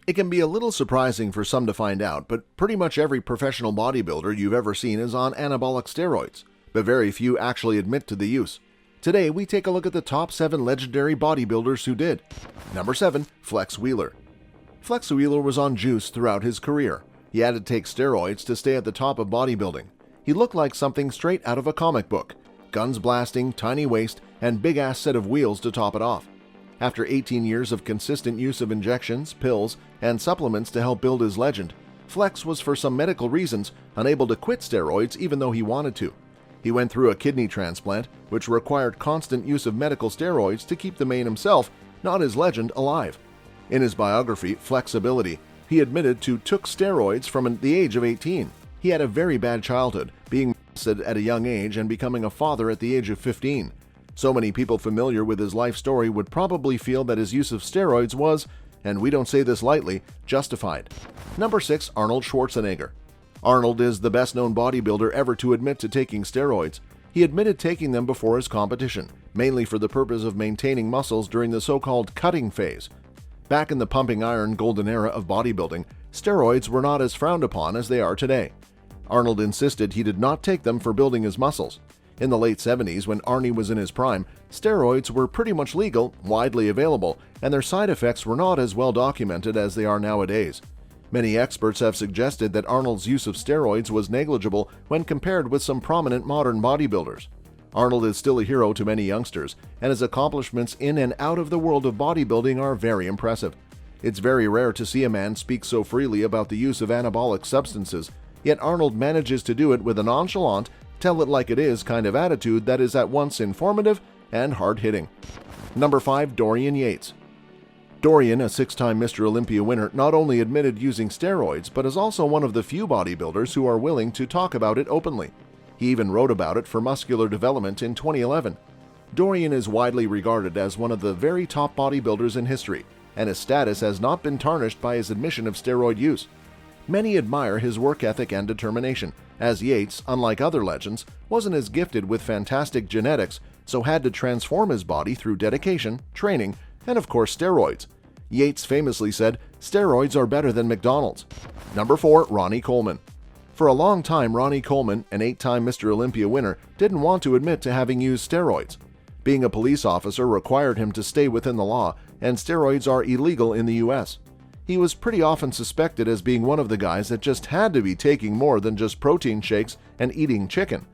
It can be a little surprising for some to find out, but pretty much every professional bodybuilder you've ever seen is on anabolic steroids, but very few actually admit to the use. Today, we take a look at the top 7 legendary bodybuilders who did. Number 7. Flex Wheeler. Flex Wheeler was on juice throughout his career. He had to take steroids to stay at the top of bodybuilding. He looked like something straight out of a comic book. Guns blasting, tiny waist, and big-ass set of wheels to top it off. After 18 years of consistent use of injections, pills, and supplements to help build his legend, Flex was for some medical reasons unable to quit steroids even though he wanted to. He went through a kidney transplant, which required constant use of medical steroids to keep the man himself, not his legend, alive. In his biography, Flexibility, he admitted to took steroids from the age of 18. He had a very bad childhood, being molested at a young age and becoming a father at the age of 15. So many people familiar with his life story would probably feel that his use of steroids was, and we don't say this lightly, justified. Number 6. Arnold Schwarzenegger. Arnold is the best-known bodybuilder ever to admit to taking steroids. He admitted taking them before his competition, mainly for the purpose of maintaining muscles during the so-called cutting phase. Back in the pumping iron golden era of bodybuilding, steroids were not as frowned upon as they are today. Arnold insisted he did not take them for building his muscles. In the late 70s, when Arnie was in his prime, steroids were pretty much legal, widely available, and their side effects were not as well documented as they are nowadays. Many experts have suggested that Arnold's use of steroids was negligible when compared with some prominent modern bodybuilders. Arnold is still a hero to many youngsters, and his accomplishments in and out of the world of bodybuilding are very impressive. It's very rare to see a man speak so freely about the use of anabolic substances, yet Arnold manages to do it with a nonchalant, tell-it-like-it-is kind of attitude that is at once informative and hard-hitting. Number 5. Dorian Yates. Dorian, a 6-time Mr. Olympia winner, not only admitted using steroids, but is also one of the few bodybuilders who are willing to talk about it openly. He even wrote about it for Muscular Development in 2011. Dorian is widely regarded as one of the very top bodybuilders in history, and his status has not been tarnished by his admission of steroid use. Many admire his work ethic and determination, as Yates, unlike other legends, wasn't as gifted with fantastic genetics, so had to transform his body through dedication, training, and of course steroids. Yates famously said, "Steroids are better than McDonald's." Number 4. Ronnie Coleman. For a long time, Ronnie Coleman, an 8-time Mr. Olympia winner, didn't want to admit to having used steroids. Being a police officer required him to stay within the law, and steroids are illegal in the US. He was pretty often suspected as being one of the guys that just had to be taking more than just protein shakes and eating chicken.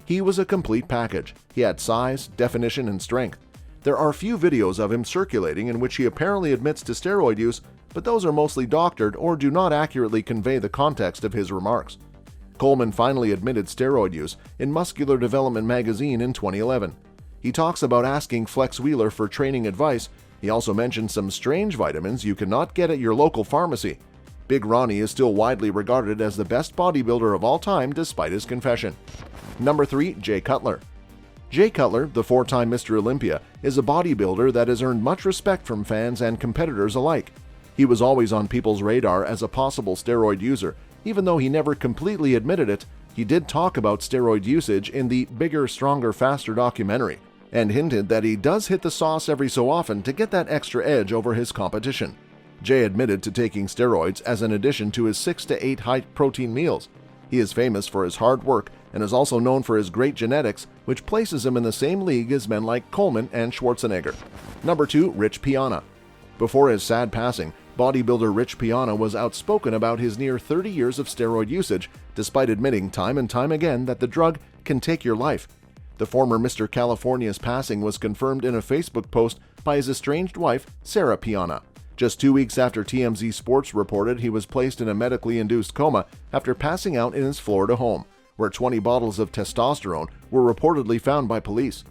He was a complete package. He had size, definition, and strength. There are few videos of him circulating in which he apparently admits to steroid use, but those are mostly doctored or do not accurately convey the context of his remarks. Coleman finally admitted steroid use in Muscular Development magazine in 2011. He talks about asking Flex Wheeler for training advice. He also mentioned some strange vitamins you cannot get at your local pharmacy. Big Ronnie is still widely regarded as the best bodybuilder of all time despite his confession. Number 3. Jay Cutler. Jay Cutler, the 4-time Mr. Olympia, is a bodybuilder that has earned much respect from fans and competitors alike. He was always on people's radar as a possible steroid user. Even though he never completely admitted it, he did talk about steroid usage in the Bigger, Stronger, Faster documentary, and hinted that he does hit the sauce every so often to get that extra edge over his competition. Jay admitted to taking steroids as an addition to his 6 to 8 high-protein meals. He is famous for his hard work and is also known for his great genetics, which places him in the same league as men like Coleman and Schwarzenegger. Number 2. Rich Piana. Before his sad passing, bodybuilder Rich Piana was outspoken about his near 30 years of steroid usage, despite admitting time and time again that the drug can take your life. The former Mr. California's passing was confirmed in a Facebook post by his estranged wife, Sarah Piana. Just 2 weeks after TMZ Sports reported he was placed in a medically induced coma after passing out in his Florida home, where 20 bottles of testosterone were reportedly found by police.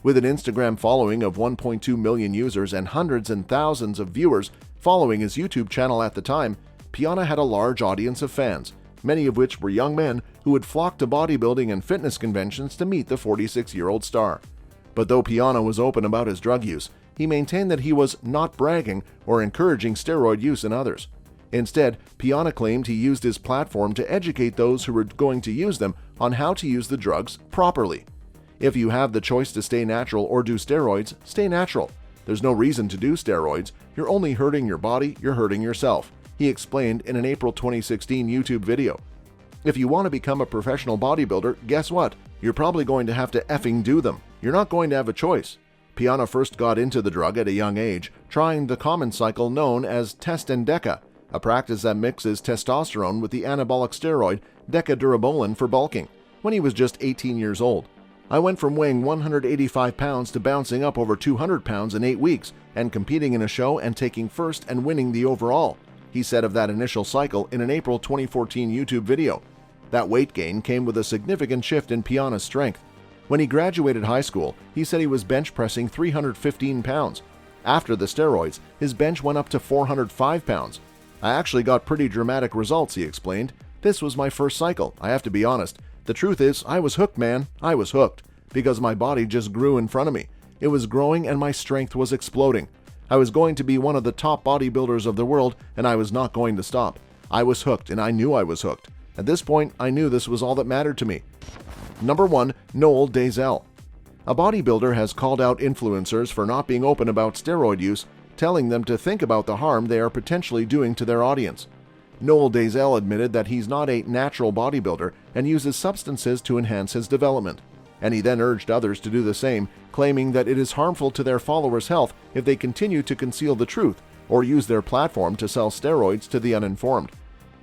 With an Instagram following of 1.2 million users and hundreds and thousands of viewers following his YouTube channel at the time, Piana had a large audience of fans, many of which were young men who would flock to bodybuilding and fitness conventions to meet the 46-year-old star. But though Piana was open about his drug use, he maintained that he was not bragging or encouraging steroid use in others. Instead, Piana claimed he used his platform to educate those who were going to use them on how to use the drugs properly. If you have the choice to stay natural or do steroids, stay natural. There's no reason to do steroids. You're only hurting your body, you're hurting yourself. he explained in an April 2016 YouTube video. If you want to become a professional bodybuilder, guess what? You're probably going to have to effing do them. You're not going to have a choice. Piana first got into the drug at a young age, trying the common cycle known as test and deca, a practice that mixes testosterone with the anabolic steroid decadurabolin for bulking, when he was just 18 years old. I went from weighing 185 pounds to bouncing up over 200 pounds in 8 weeks and competing in a show and taking first and winning the overall, he said of that initial cycle in an April 2014 YouTube video. That weight gain came with a significant shift in Piana's strength. When he graduated high school, he said he was bench pressing 315 pounds. After the steroids, his bench went up to 405 pounds. I actually got pretty dramatic results, he explained. This was my first cycle, I have to be honest. The truth is, I was hooked, man. I was hooked. Because my body just grew in front of me. It was growing and my strength was exploding. I was going to be one of the top bodybuilders of the world, and I was not going to stop. I was hooked, and I knew I was hooked. At this point, I knew this was all that mattered to me. Number 1. Noel Sell. A bodybuilder has called out influencers for not being open about steroid use, telling them to think about the harm they are potentially doing to their audience. Noel Sell admitted that he's not a natural bodybuilder and uses substances to enhance his development. And he then urged others to do the same, claiming that it is harmful to their followers' health if they continue to conceal the truth or use their platform to sell steroids to the uninformed.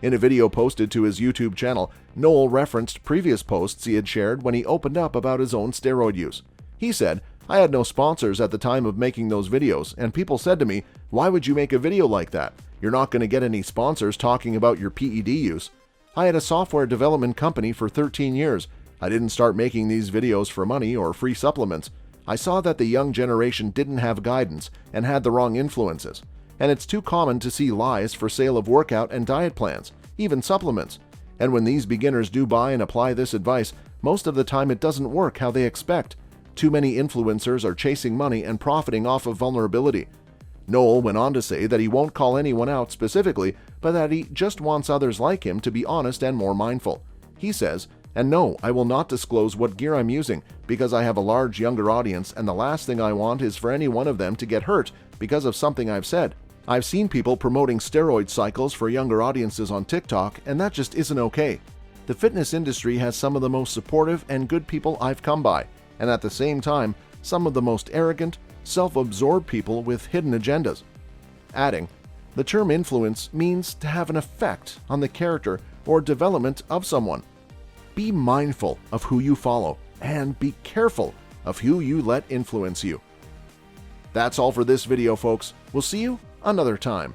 In a video posted to his YouTube channel, Noel referenced previous posts he had shared when he opened up about his own steroid use. He said, "I had no sponsors at the time of making those videos, and people said to me, 'Why would you make a video like that? You're not going to get any sponsors talking about your PED use.' I had a software development company for 13 years. I didn't start making these videos for money or free supplements. I saw that the young generation didn't have guidance and had the wrong influences. And it's too common to see lies for sale of workout and diet plans, even supplements. And when these beginners do buy and apply this advice, most of the time it doesn't work how they expect. Too many influencers are chasing money and profiting off of vulnerability." Noel went on to say that he won't call anyone out specifically, but that he just wants others like him to be honest and more mindful. He says, "And no, I will not disclose what gear I'm using because I have a large younger audience, and the last thing I want is for any one of them to get hurt because of something I've said. I've seen people promoting steroid cycles for younger audiences on TikTok, and that just isn't okay. The fitness industry has some of the most supportive and good people I've come by, and at the same time, some of the most arrogant, self-absorbed people with hidden agendas." Adding, "The term influence means to have an effect on the character or development of someone. Be mindful of who you follow, and be careful of who you let influence you." That's all for this video, folks. We'll see you another time.